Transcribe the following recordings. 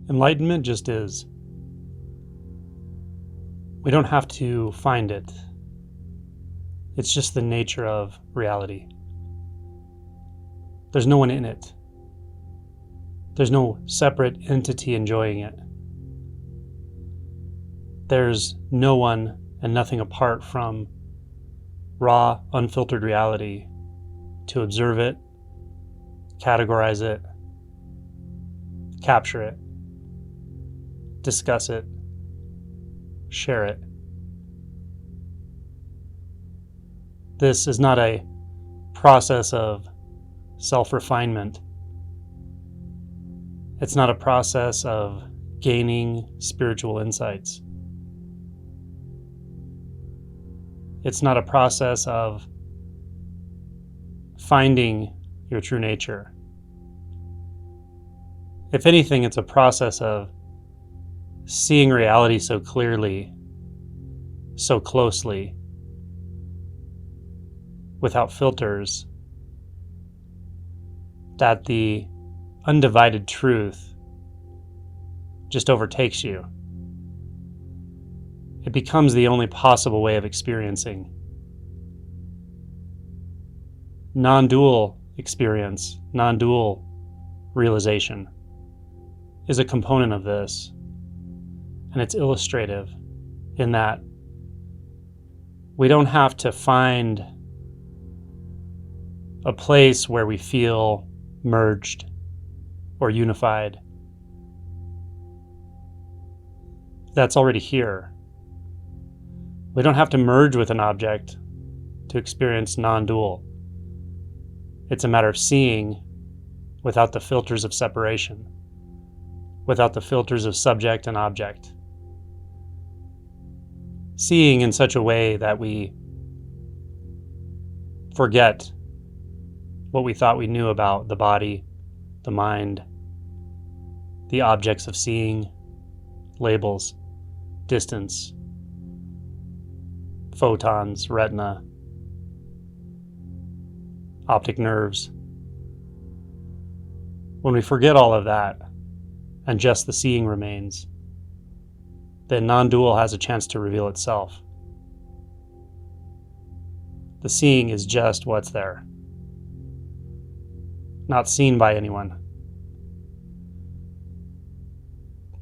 Enlightenment just is. We don't have to find it. It's just the nature of reality. There's no one in it. There's no separate entity enjoying it. There's no one and nothing apart from raw, unfiltered reality to observe it, categorize it, capture it, discuss it, share it. This is not a process of self-refinement. It's not a process of gaining spiritual insights. It's not a process of finding your true nature. If anything, it's a process of seeing reality so clearly, so closely, without filters, that the undivided truth just overtakes you. It becomes the only possible way of experiencing. Non-dual experience, non-dual realization is a component of this, and it's illustrative in that we don't have to find a place where we feel merged or unified. That's already here. We don't have to merge with an object to experience non-dual. It's a matter of seeing without the filters of separation, without the filters of subject and object. Seeing in such a way that we forget what we thought we knew about the body, the mind, the objects of seeing, labels, distance, photons, retina, optic nerves. When we forget all of that and just the seeing remains, then non-dual has a chance to reveal itself. The seeing is just what's there, not seen by anyone.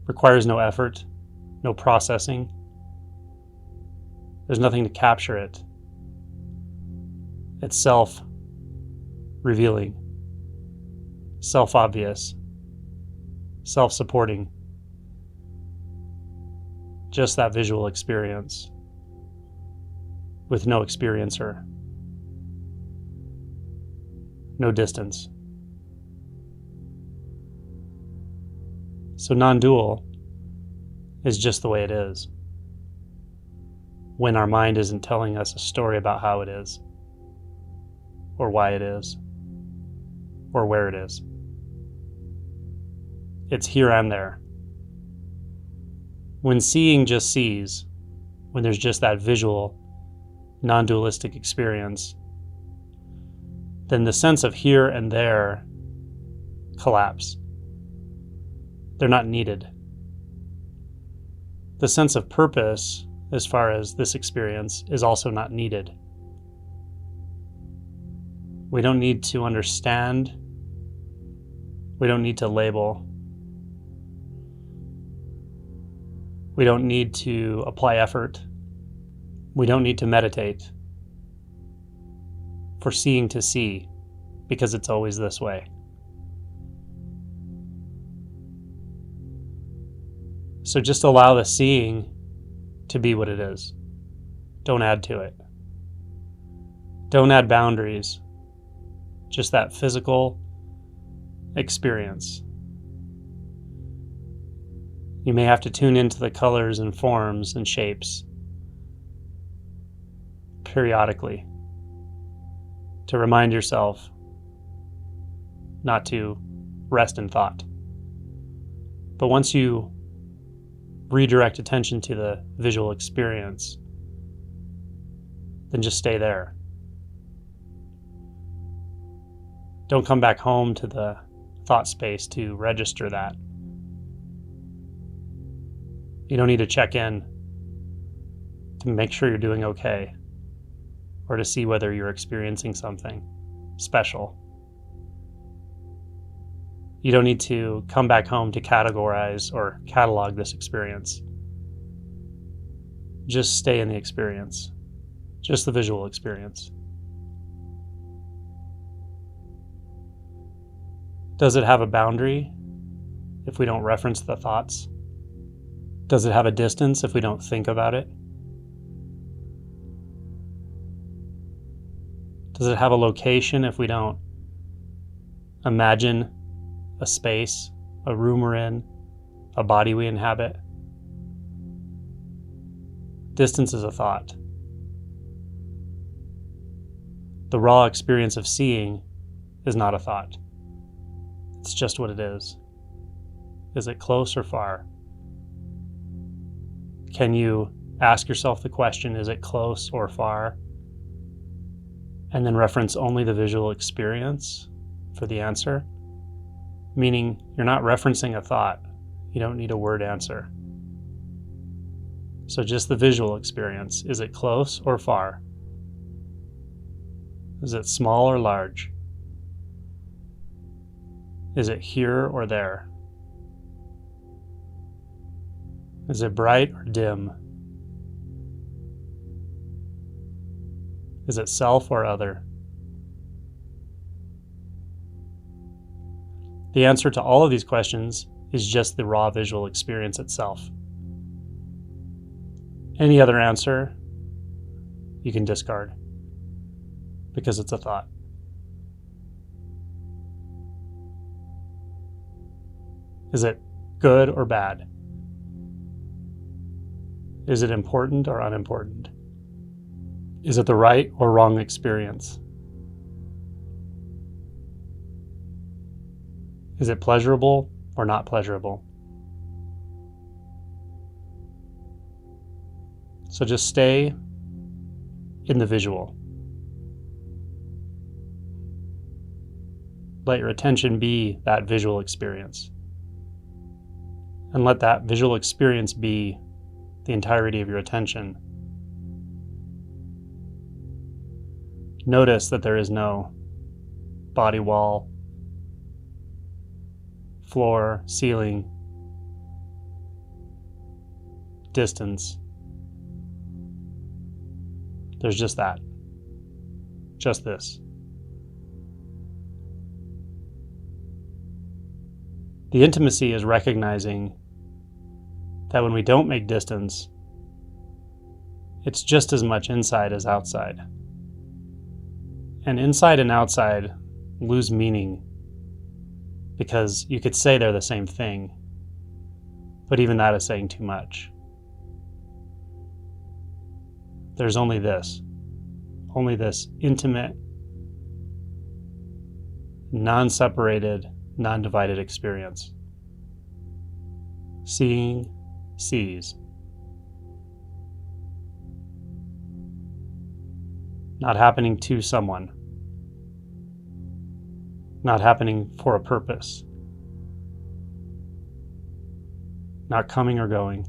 Requires no effort, no processing. There's nothing to capture it. It's self-revealing, self-obvious, self-supporting. Just that visual experience with no experiencer, no distance. So non-dual is just the way it is, when our mind isn't telling us a story about how it is, or why it is, or where it is. It's here and there. When seeing just sees, when there's just that visual, non-dualistic experience, then the sense of here and there collapse. They're not needed. The sense of purpose, as far as this experience, is also not needed. We don't need to understand. We don't need to label. We don't need to apply effort. We don't need to meditate for seeing to see, because it's always this way. So just allow the seeing to be what it is. Don't add to it. Don't add boundaries. Just that physical experience. You may have to tune into the colors and forms and shapes periodically to remind yourself not to rest in thought. But once you redirect attention to the visual experience, then just stay there. Don't come back home to the thought space to register that. You don't need to check in to make sure you're doing okay or to see whether you're experiencing something special. You don't need to come back home to categorize or catalog this experience. Just stay in the experience, just the visual experience. Does it have a boundary if we don't reference the thoughts? Does it have a distance if we don't think about it? Does it have a location if we don't imagine a space, a room we're in, a body we inhabit? Distance is a thought. The raw experience of seeing is not a thought. It's just what it is. Is it close or far? Can you ask yourself the question, is it close or far? And then reference only the visual experience for the answer? Meaning you're not referencing a thought. You don't need a word answer. So just the visual experience. Is it close or far? Is it small or large? Is it here or there? Is it bright or dim? Is it self or other? The answer to all of these questions is just the raw visual experience itself. Any other answer you can discard because it's a thought. Is it good or bad? Is it important or unimportant? Is it the right or wrong experience? Is it pleasurable or not pleasurable? So just stay in the visual. Let your attention be that visual experience. And let that visual experience be the entirety of your attention. Notice that there is no body wall, floor, ceiling, distance. There's just that. Just this. The intimacy is recognizing that when we don't make distance, it's just as much inside as outside. And inside and outside lose meaning because you could say they're the same thing, but even that is saying too much. There's only this intimate, non-separated, non-divided experience. Seeing sees. Not happening to someone. Not happening for a purpose. Not coming or going.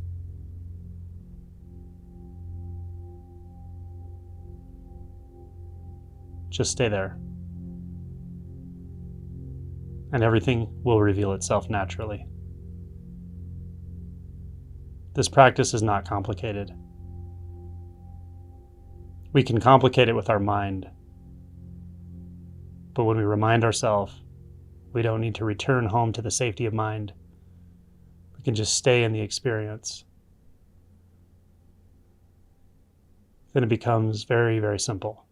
Just stay there. And everything will reveal itself naturally. This practice is not complicated. We can complicate it with our mind. But when we remind ourselves, we don't need to return home to the safety of mind. We can just stay in the experience. Then it becomes very, very simple.